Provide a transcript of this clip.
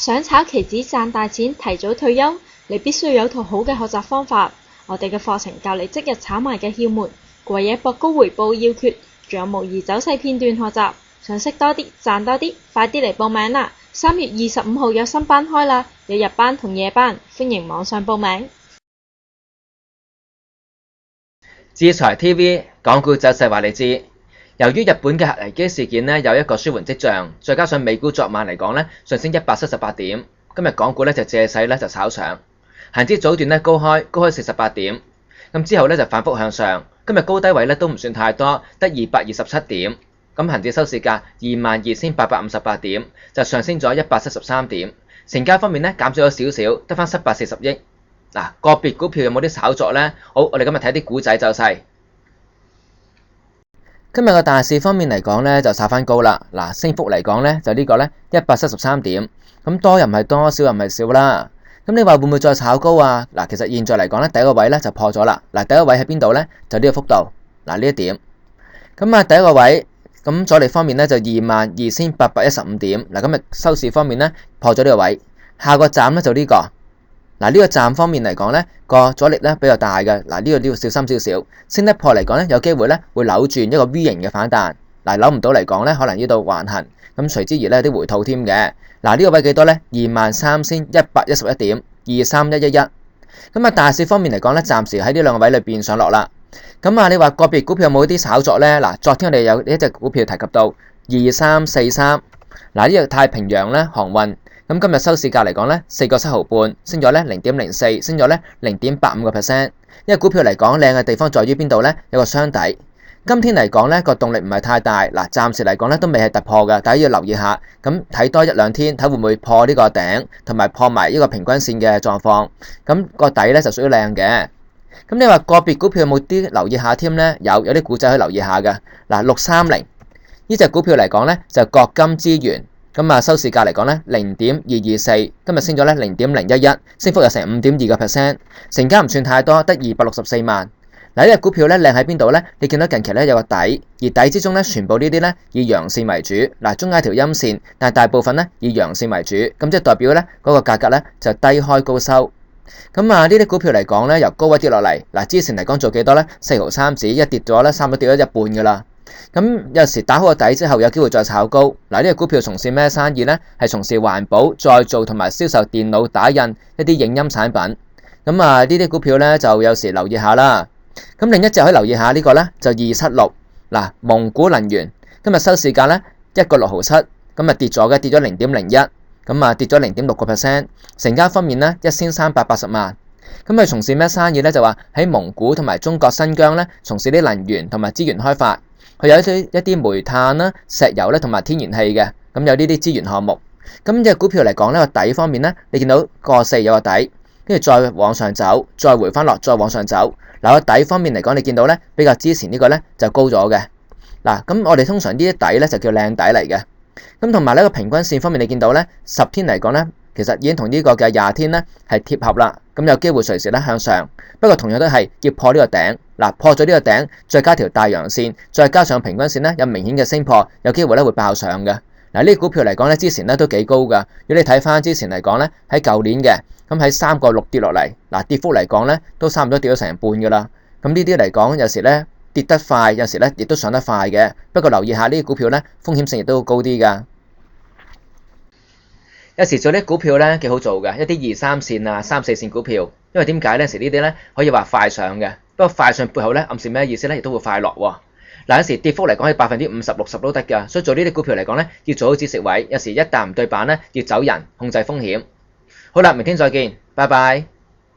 想炒期指賺大錢，提早退休，你必須要有套好嘅學習方法。我哋嘅課程教你即日炒賣嘅竅門，過夜博高回報要訣，仲有模擬走勢片段學習。想識多啲，賺多啲，快啲嚟報名啦！3月25號有新班開啦，有日班同夜班，歡迎網上報名。智財 TV 港股走勢話你知。由於日本嘅核危機事件呢有一個舒緩跡象，再加上美股昨晚嚟講呢上升178點，今日港股呢就借勢呢就炒上，恒指早段呢高開48點，咁之後呢就反覆向上，今日高低位呢都唔算太多，得227點，咁恒指收市價22,858點，就上升咗173點，成交方面呢減少咗少少，得返740億。嗱，個別股票有冇啲炒作呢？好，我哋今日睇啲股仔走勢。今日個大市方面嚟講咧，就炒翻高啦。嗱，升幅嚟講咧，就呢個咧173點，咁多又唔係多，少又唔係少啦。咁你話會唔會再炒高啊？嗱，其實現在嚟講咧，第一個位咧就破咗啦。嗱，第一個位喺邊度咧？就呢個幅度。嗱，呢一點。咁啊，第一個位，咁阻力方面咧就22,815點。嗱，今日收市方面咧破咗呢個位，下個站咧就呢個。嗱，呢個站方面嚟講咧，個阻力咧比較大嘅。嗱，呢個要小心少少，升得破嚟講咧，有機會咧會扭轉一個 V 型嘅反彈。嗱，扭唔到嚟講咧，可能呢度橫行，咁隨之而咧有啲回吐添嘅。嗱，呢個位幾多咧？23,111點，23111。咁啊，大市方面嚟講咧，暫時喺呢兩個位裏邊上落啦。咁啊，你話個別股票有冇啲炒作咧？嗱，昨天我哋有一隻股票提及到2343。嗱，呢隻太平洋咧航運。咁今日收市價嚟講咧，4個7毫半，升咗咧0.04，升咗咧0.85%。因為股票嚟講靚嘅地方在於邊度咧？有個箱底。今天嚟講咧個動力唔係太大，嗱，暫時嚟講咧都未係突破嘅，大家要留意下。咁睇多一兩天，睇會唔會破呢個頂，同埋破埋呢個平均線嘅狀況。咁個底咧就屬於靚嘅。咁你話個別股票有冇啲留意下添咧？有啲股仔可以留意下嘅。嗱，630呢隻股票嚟講咧就國金資源。咁啊，收市價嚟講咧0.224，今日升咗咧0.011，升幅有成5.2%，成交唔算太多，得264萬。嗱，呢隻股票咧靚喺邊度咧？你見到近期咧有個底，而底之中咧全部呢啲咧以陽線為主，嗱，中間條陰線，但係大部分咧以陽線為主，咁即係代表咧嗰個價格咧就低開高收。咁啊，呢啲股票嚟講咧由高位跌落嚟，嗱，之前嚟講做幾多咧？4毫3子，一跌咗咧差唔多跌咗一半噶啦。咁有時打好個底之後，有機會再炒高。嗱，呢個股票從事咩生意呢？係從事環保、再造同埋銷售電腦打印一啲影音產品。咁啊，呢啲股票呢，就有時留意下啦。咁另一隻可以留意下呢個呢，就276。嗱，蒙古能源今日收市價呢1個6毫7，咁啊跌咗0.01，咁啊跌咗0.6%。成交方面呢1380萬。咁佢從事咩生意呢？就話喺蒙古同埋中國新疆呢，從事啲能源同埋資源開發。佢有一啲煤炭啦、石油咧同埋天然氣嘅，咁有呢啲資源項目。咁隻股票嚟講呢個底方面呢，你見到個4有個底，跟住再往上走，再回翻落，再往上走。嗱，個底方面嚟講，你見到呢比較之前呢個呢就高咗嘅。嗱，咁我哋通常呢啲底呢就叫靚底嚟嘅。咁同埋呢個平均線方面，你見到呢10天嚟講呢，其實已經同呢個嘅20天呢係貼合啦。咁有機會隨時咧向上，不過同樣都係要破呢個頂。嗱，破咗呢個頂，再加條大陽線，再加上平均線咧有明顯嘅升破，有機會咧會爆上嘅。嗱，呢啲股票嚟講咧，之前咧都幾高噶。如果你睇翻之前嚟講咧，喺舊年嘅，咁喺3個6跌落嚟，嗱，跌幅嚟講咧都差唔多跌咗成半噶啦。咁呢啲嚟講，有時咧跌得快，有時咧亦都上得快嘅。不過留意下呢啲股票咧，風險性亦都高啲噶。有時做啲股票咧幾好做嘅，一啲2、3線啊、3、4線股票，因為點解咧？有時呢啲咧可以話快上嘅，不過快上背後咧暗示咩意思咧？亦都會快落喎。嗱，有時跌幅嚟講係50%、60%都得㗎，所以做呢啲股票嚟講咧要做好止蝕位，有時一旦唔對板咧要走人，控制風險。好啦，明天再見，拜拜。